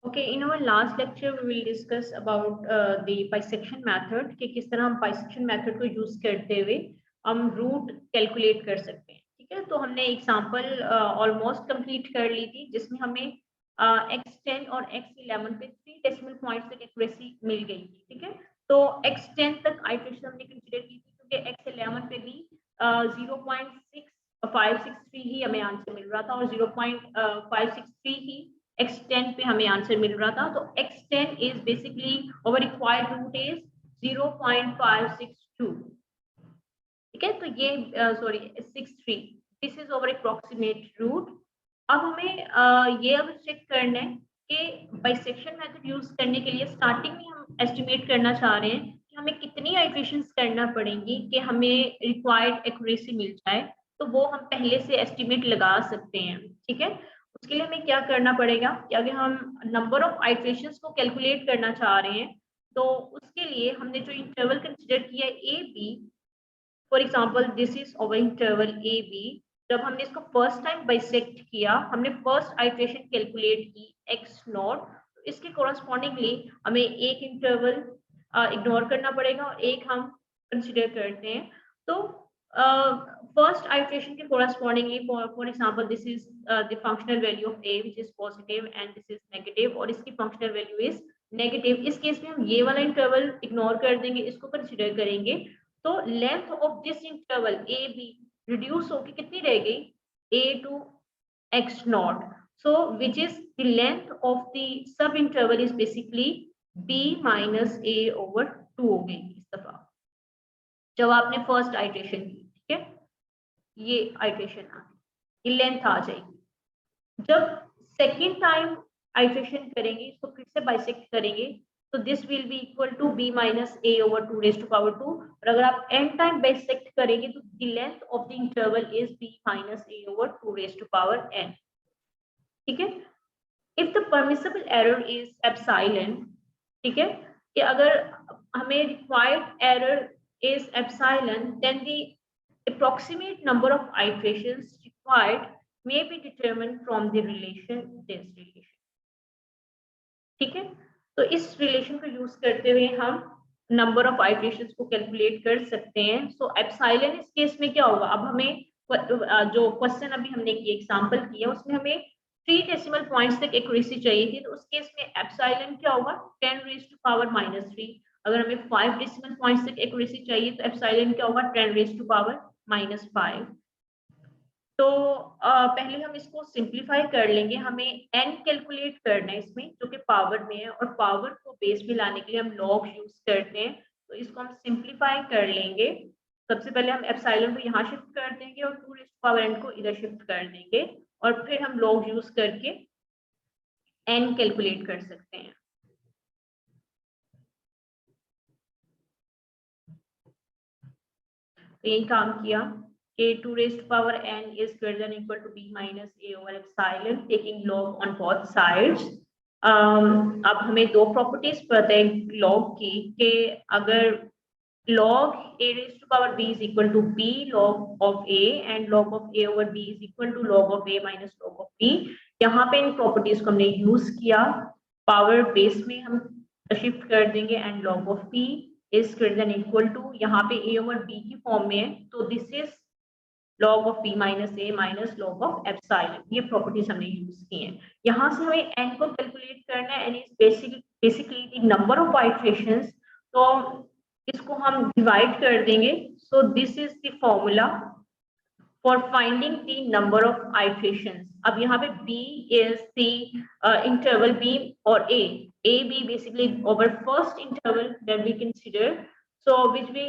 Okay, in our last lecture we will discuss about the bisection method कि किस तरह हम bisection method को यूज करते हुए हम रूट कैलकुलेट कर सकते हैं। ठीक है, तो हमने एग्जांपल ऑलमोस्ट कंप्लीट कर ली थी जिसमें हमें x10 और x11 पे 3 डेसिमल पॉइंट्स तक एक्यूरेसी मिल गई थी। ठीक है, तो x10 तक आइटरेशन हमने कंसीडर की थी क्योंकि x11 पे भी 0.6563 ही हमें आंसर मिल रहा था और 0.563 ही x10 पे हमें आंसर मिल रहा था। तो x10 is basically our required root is 0.562। ठीक है, तो ये sorry 63, this is our approximate root। अब हमें ये अब चेक करना है कि बाइसेक्शन मेथड यूज करने के लिए स्टार्टिंग में हम एस्टिमेट करना चाह रहे हैं कि हमें कितनी आइटरेशंस करना पड़ेंगी कि हमें रिक्वायर्ड एक्यूरेसी मिल जाए। तो वो हम पहले से एस्टिमेट लगा सकते हैं। ठीक है, उसके लिए हमें क्या करना पड़ेगा कि अगर हम नंबर ऑफ आइटरेशंस को कैलकुलेट करना चाह रहे हैं तो उसके लिए हमने जो इंटरवल कंसीडर किया है A B, for example this is over interval A B. जब हमने इसको फर्स्ट टाइम बाइसेक्ट किया, हमने फर्स्ट आइटरेशन कैलकुलेट की एक्स नॉट, तो इसके कोरस्पॉन्डिंगली हमें एक इंटरवल इग्नोर करना पड़ेगा और एक हम कंसीडर करते हैं। तो फर्स्ट आइटरेशन के correspondingly for example this is the functional value of a which is positive and this is negative और इसकी फंक्शनल वैल्यू इज नेगेटिव। इस केस में हम ये वाला इंटरवल इग्नोर कर देंगे, इसको कंसीडर करेंगे। तो length of this interval A B reduce होकर कितनी रह गई, a to x nought. So which is the length of the sub interval is basically b minus a over 2 हो गई इस दफा जब आपने फर्स्ट आइटरेशन की। ठीक है, ये आइटरेशन आ गई, ये लेंथ आ जाएगी। जब सेकेंड टाइम आइटरेशन करेंगे, इसको फिर से बाइसेक्ट करेंगे, तो this will be equal to b minus a over 2 raise to power 2। और अगर आप n टाइम बाइसेक्ट करेंगे तो the length of the interval is b minus a over 2 raise to power n। ठीक है, if the permissible error is epsilon, ठीक है, कि अगर हमें required error is epsilon, then the approximate number of iterations required may be determined from the relation this relation। ठीक है, तो इस रिलेशन को यूज करते हुए हम नंबर ऑफ आइटरेशंस को कैलकुलेट कर सकते हैं। सो एप्सिलॉन इस केस में क्या होगा, अब हमें जो क्वेश्चन अभी हमने एग्जांपल किया उसमें हमें 3 डेसिमल पॉइंट्स तक एक्यूरेसी चाहिए थी, तो उस केस में एप्सिलॉन क्या होगा 10 रेज़ टू पावर -3। अगर हमें 5 डेसिमल पॉइंट्स तक एक्यूरेसी चाहिए तो एप्सिलॉन क्या होगा 10 रेज़ टू पावर -5। तो पहले हम इसको सिंपलीफाई कर लेंगे। हमें n कैलकुलेट करना है इसमें जो कि पावर में है, और पावर को बेस में लाने के लिए हम लॉग यूज करते हैं। तो इसको हम सिंपलीफाई कर लेंगे। सबसे पहले हम एप्सिलॉन को यहाँ शिफ्ट कर देंगे और 2 रेज़ टू पावर n को इधर शिफ्ट कर देंगे, और फिर हम लॉग यूज करके n कैलकुलेट कर सकते हैं। तो यही काम किया कि 2 raised to power n is greater than equal to b minus a over epsilon taking log on both sides। अब हमें दो प्रॉपर्टीज पता है लॉग की कि अगर log a raised to power b is equal to b log of a and log of a over b is equal to log of a minus log of b। यहाँ पे इन properties को हमने use किया, power base में हम shift कर देंगे and log of p is greater than equal to, यहाँ पे a over b की फॉर्म में है तो this is log of p minus a minus log of epsilon। ये प्रॉपर्टीज हमने यूज की हैं। यहाँ से हमें n को कैलकुलेट करना है, n is basically the number of iterations. तो इसको हम डिवाइड कर देंगे। So this is the formula for finding the number of iterations. अब यहाँ पे b is the interval b और a b basically over first interval that we consider, so which we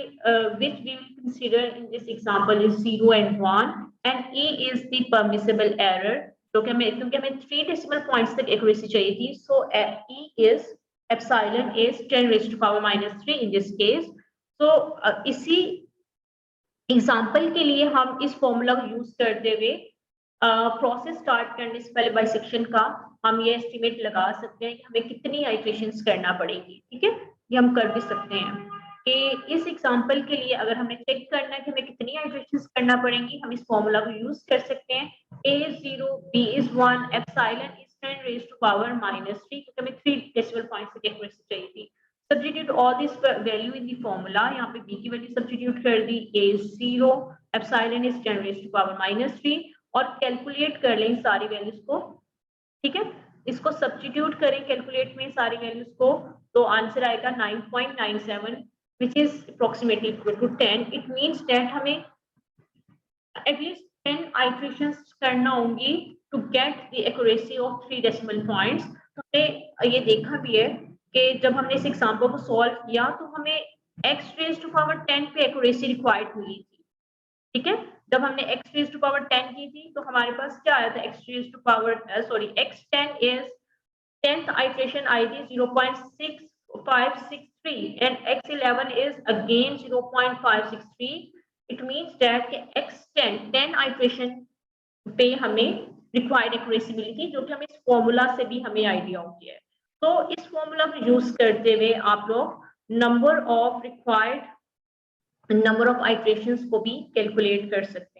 will consider in this example is 0 and 1, and a is the permissible error जो कि हमें, क्योंकि हमें 3 decimal points तक accuracy चाहिए थी। सो e is epsilon is 10 raised to power -3 in this case। so इसी example के लिए हम इस फॉर्मूला को यूज करते हुए प्रोसेस स्टार्ट करने से पहले बाइसेक्शन का हम ये एस्टिमेट लगा सकते हैं कि हमें कितनी आइटरेशंस करना पड़ेगी। ठीक है, ये हम कर भी सकते हैं कि इस एग्जाम्पल के लिए अगर हमें चेक करना है कि हमें कितनी आइटरेशंस करना पड़ेंगी, हम इस फॉर्मूला को यूज कर सकते हैं। a is 0, b is 1, epsilon is 10 10 raised to power -3 क्योंकि हमें 3 डेसिमल पॉइंट से एक्यूरेसी चाहिए थी। Substitute all this value in the formula, यहाँ पे b की वैल्यू सब्स्टिट्यूट कर दी, a is 0, epsilon is 10 raised to power -3 और कैलकुलेट कर लें सारी वैल्यूज को, ठीक है। इसको सब्स्टिट्यूट करें कैलकुलेट में सारी वैल्यूज को, तो आंसर आएगा 9.97 which is approximately equal to 10. It means that हमें at least 10 iterations करना होंगी to get the accuracy of 3 decimal points. तो हमने ये देखा भी है कि जब हमने इस एग्जाम्पल को सॉल्व किया तो हमें x raised to power 10 पे एक्यूरेसी रिक्वायर्ड मिली थी, ठीक है। जब हमने x raised to power 10 की थी तो हमारे पास क्या आया था, x raised to power x10 is 10th iteration आई थी 0.6563 and x11 is again 0.563. It means that x10 10 iteration पे हमें रिक्वायर्ड एक्यूरेसी मिली थी, जो कि हमें इस फॉर्मूला से भी हमें आइडिया होती है। तो इस फॉर्मूला को यूज करते हुए आप लोग number of required number of iterations को भी कैलकुलेट कर सकते हैं।